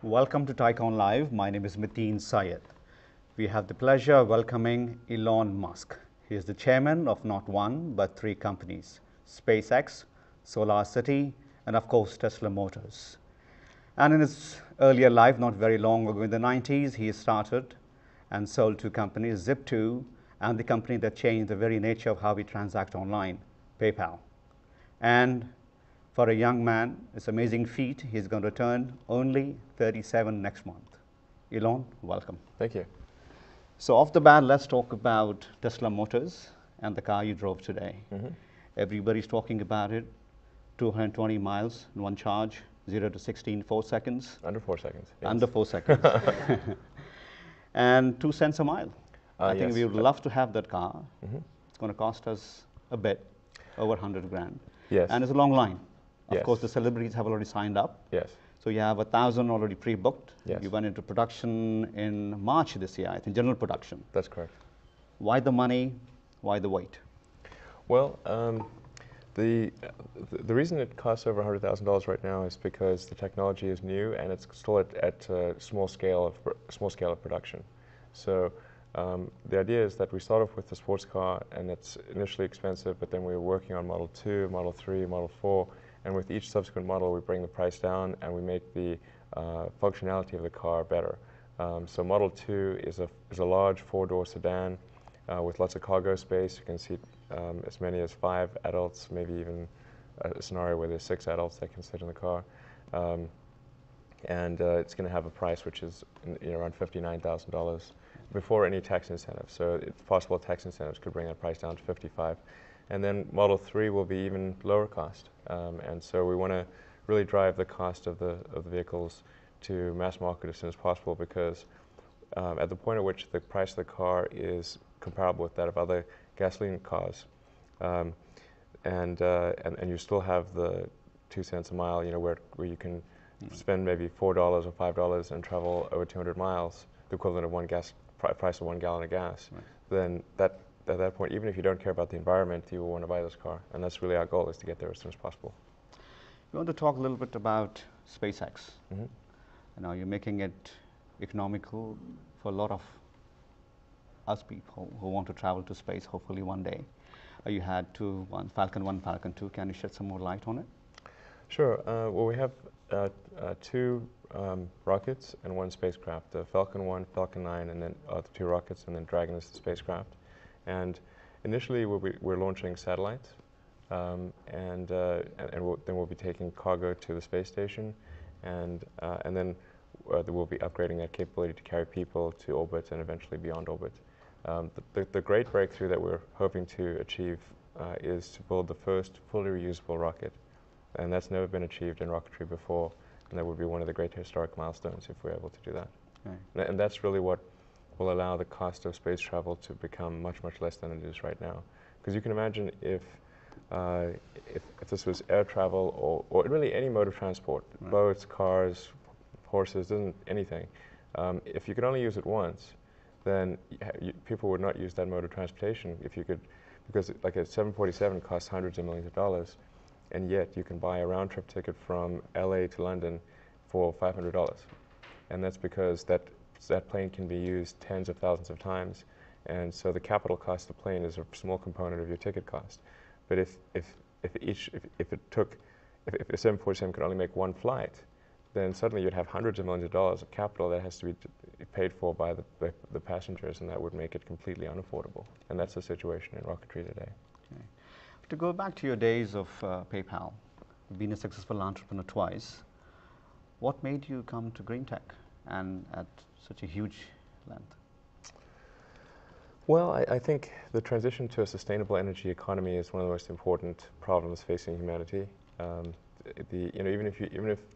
Welcome to Tycoon Live. My name is Mateen Syed. We have the pleasure of welcoming Elon Musk. He is the chairman of not one, but three companies: SpaceX, SolarCity, and of course, Tesla Motors. And in his earlier life, not very long ago in the 90s, he started and sold two companies, Zip2, and the company that changed the very nature of how we transact online, PayPal. And for a young man, it's an amazing feat. He's going to turn only 37 next month. Elon, welcome. Thank you. So off the bat, let's talk about Tesla Motors and the car you drove today. Everybody's talking about it. 220 miles in one charge, 0 to 60 in 4 seconds. Under 4 seconds. Yes. Under 4 seconds. And 2 cents a mile. I think we would love to have that car. It's going to cost us a bit, over 100 grand. Yes. And it's a long line. Of Yes. course, the celebrities have already signed up. Yes. So you have 1,000 already pre-booked. Yes. You went into production in March this year, I think, general production. That's correct. Why the money? Why the wait? Well, the reason it costs over $100,000 right now is because the technology is new and it's still at small scale of production. So the idea is that we start off with the sports car, and it's initially expensive, but then we're working on Model 2, Model 3, Model 4, and with each subsequent model we bring the price down and we make the functionality of the car better. So Model 2 is a large 4-door sedan with lots of cargo space. You can seat as many as 5 adults, maybe even a scenario where there's 6 adults that can sit in the car. And it's going to have a price which is around $59,000 before any tax incentives. So it's possible tax incentives could bring that price down to $55,000. And then Model 3 will be even lower cost. And so we want to really drive the cost of the vehicles to mass market as soon as possible, because at the point at which the price of the car is comparable with that of other gasoline cars, and you still have the 2 cents a mile, where you can spend maybe $4 or $5 and travel over 200 miles, the equivalent of price of 1 gallon of gas, then at that point, even if you don't care about the environment, you will want to buy this car. And that's really our goal, is to get there as soon as possible. We want to talk a little bit about SpaceX. You're making it economical for a lot of us people who want to travel to space, hopefully one day. You had one Falcon 1, Falcon 2. Can you shed some more light on it? Sure. Well, we have 2 rockets and 1 spacecraft, the Falcon 1, Falcon 9, and then the 2 rockets, and then Dragon is the spacecraft. And initially we're launching satellites, and then we'll be taking cargo to the space station, and then we'll be upgrading that capability to carry people to orbit and eventually beyond orbit. The great breakthrough that we're hoping to achieve is to build the first fully reusable rocket, and that's never been achieved in rocketry before, and that would be one of the great historic milestones if we're able to do that. Right. And that's really what will allow the cost of space travel to become much, much less than it is right now. Because you can imagine if this was air travel or really any mode of transport, boats, cars, horses, anything, if you could only use it once, then people would not use that mode of transportation because like a 747 costs hundreds of millions of dollars, and yet you can buy a round-trip ticket from LA to London for $500. And that's because that plane can be used tens of thousands of times, and so the capital cost of the plane is a small component of your ticket cost. But if a 747 could only make 1 flight, then suddenly you'd have hundreds of millions of dollars of capital that has to be paid for by the passengers, and that would make it completely unaffordable. And that's the situation in rocketry today. Okay. To go back to your days of PayPal, being a successful entrepreneur twice, what made you come to green tech and at such a huge length? Well, I think the transition to a sustainable energy economy is one of the most important problems facing humanity. Even if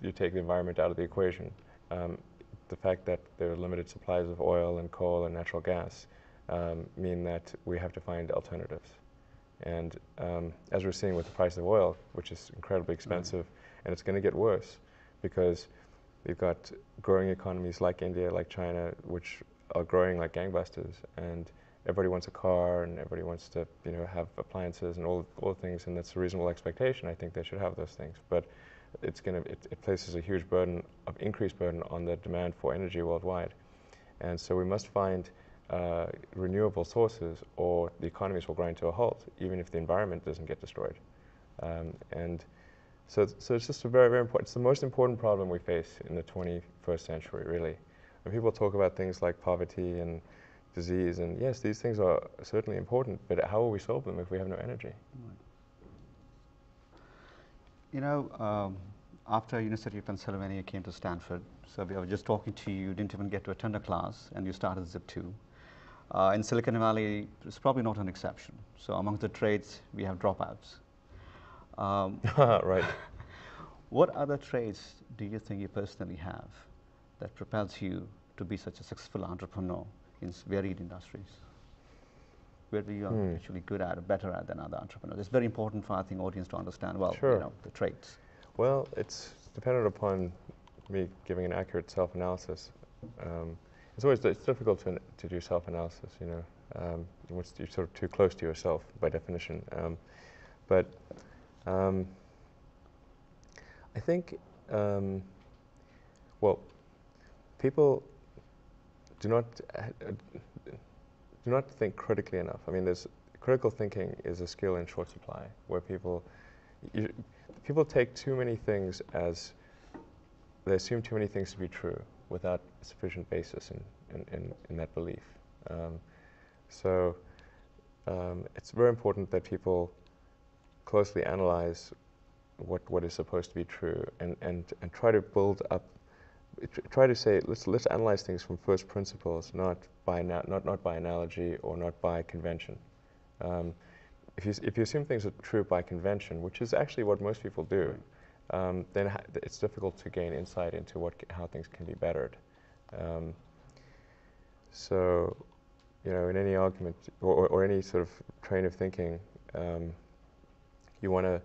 you take the environment out of the equation, the fact that there are limited supplies of oil and coal and natural gas mean that we have to find alternatives. And as we're seeing with the price of oil, which is incredibly expensive, and it's going to get worse because we've got growing economies like India, like China, which are growing like gangbusters, and everybody wants a car and everybody wants to, you know, have appliances and all things, and that's a reasonable expectation. I think they should have those things, but it places a huge burden, increased burden on the demand for energy worldwide, and so we must find renewable sources, or the economies will grind to a halt, even if the environment doesn't get destroyed. And so it's just a very, very important, it's the most important problem we face in the 21st century, really. When people talk about things like poverty and disease, and yes, these things are certainly important, but how will we solve them if we have no energy? Right. You know, after University of Pennsylvania, you came to Stanford. So I was just talking to you, you didn't even get to attend a class, and you started Zip2. In Silicon Valley, it's probably not an exception. So among the trades, we have dropouts. Right. What other traits do you think you personally have that propels you to be such a successful entrepreneur in varied industries? Where do you are actually good at or better at than other entrepreneurs? It's very important for, I think, audience to understand, well, Sure. you know, the traits. Well, it's dependent upon me giving an accurate self-analysis. It's difficult to do self-analysis, you know. Once you're sort of too close to yourself by definition. But I think, well, people do not think critically enough. I mean, critical thinking is a skill in short supply, where people take too many things as, they assume too many things to be true without sufficient basis in that belief. It's very important that people closely analyze what is supposed to be true, and try to build up, try to say, let's analyze things from first principles, not by analogy or not by convention. If you assume things are true by convention, which is actually what most people do, then it's difficult to gain insight into how things can be bettered. So, you know, in any argument or any sort of train of thinking, you want to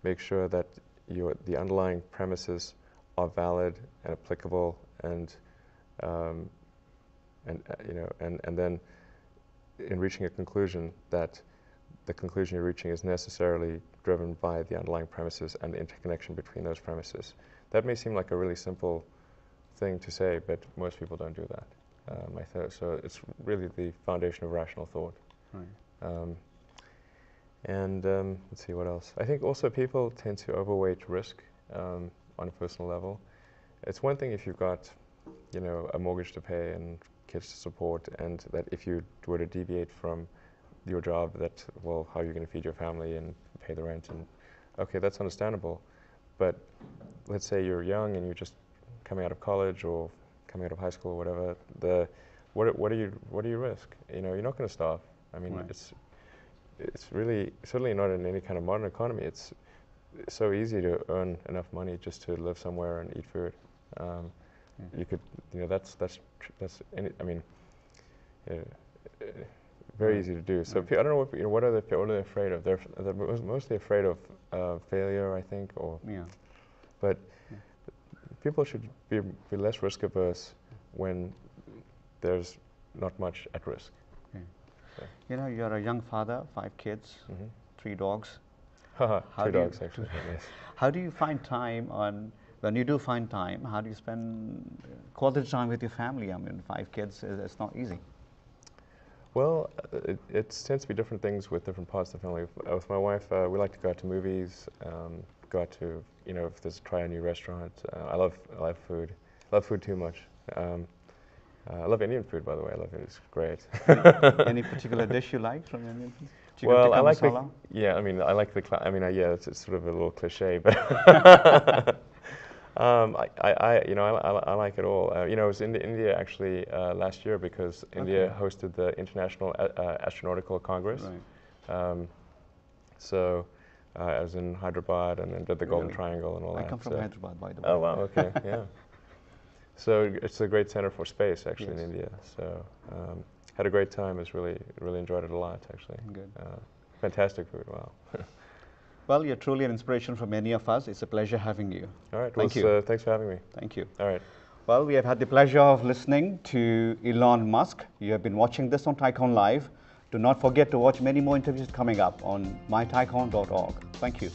make sure that the underlying premises are valid and applicable, and you know, and then in reaching a conclusion, that the conclusion you're reaching is necessarily driven by the underlying premises and the interconnection between those premises. That may seem like a really simple thing to say, but most people don't do that. So it's really the foundation of rational thought. Right. Let's see, what else? I think also people tend to overweight risk on a personal level. It's one thing if you've got, you know, a mortgage to pay and kids to support, and that if you were to deviate from your job, that, well, how are you going to feed your family and pay the rent? And okay, that's understandable. But let's say you're young and you're just coming out of college or coming out of high school or whatever. What do you risk? You know, you're not going to starve. I mean, right. It's really certainly not in any kind of modern economy. It's so easy to earn enough money just to live somewhere and eat food. You could, you know, that's I mean, very easy to do. So I don't know what, you know, what are they afraid of? They're mostly afraid of failure, I think, or but people should be less risk averse when there's not much at risk. You know, you're a young father, 5 kids, 3 dogs. 3 dogs, actually. Yes. How do you find time when you do find time, how do you spend quality time with your family? I mean, 5 kids, it's not easy. Well, it tends to be different things with different parts of the family. With my wife, we like to go out to movies, go out to, you know, if there's try a new restaurant. I love food. I love food too much. I love Indian food, by the way. I love it. It's great. Any particular dish you like from Indian food? Chicken well, tikka I like masala? I mean, I like yeah, it's sort of a little cliche, but you know, I like it all. You know, I was in India actually last year because India hosted the International Astronautical Congress. Right. So I was in Hyderabad and then did the Golden Triangle and all that. I come from Hyderabad, by the way. Oh wow, okay, yeah. So it's a great center for space, actually, in India. So had a great time. Really enjoyed it a lot, actually. Good. Fantastic food. Wow. Well, you're truly an inspiration for many of us. It's a pleasure having you. All right. Thank you. Thanks for having me. Thank you. All right. Well, we have had the pleasure of listening to Elon Musk. You have been watching this on Tycoon Live. Do not forget to watch many more interviews coming up on mytycon.org. Thank you.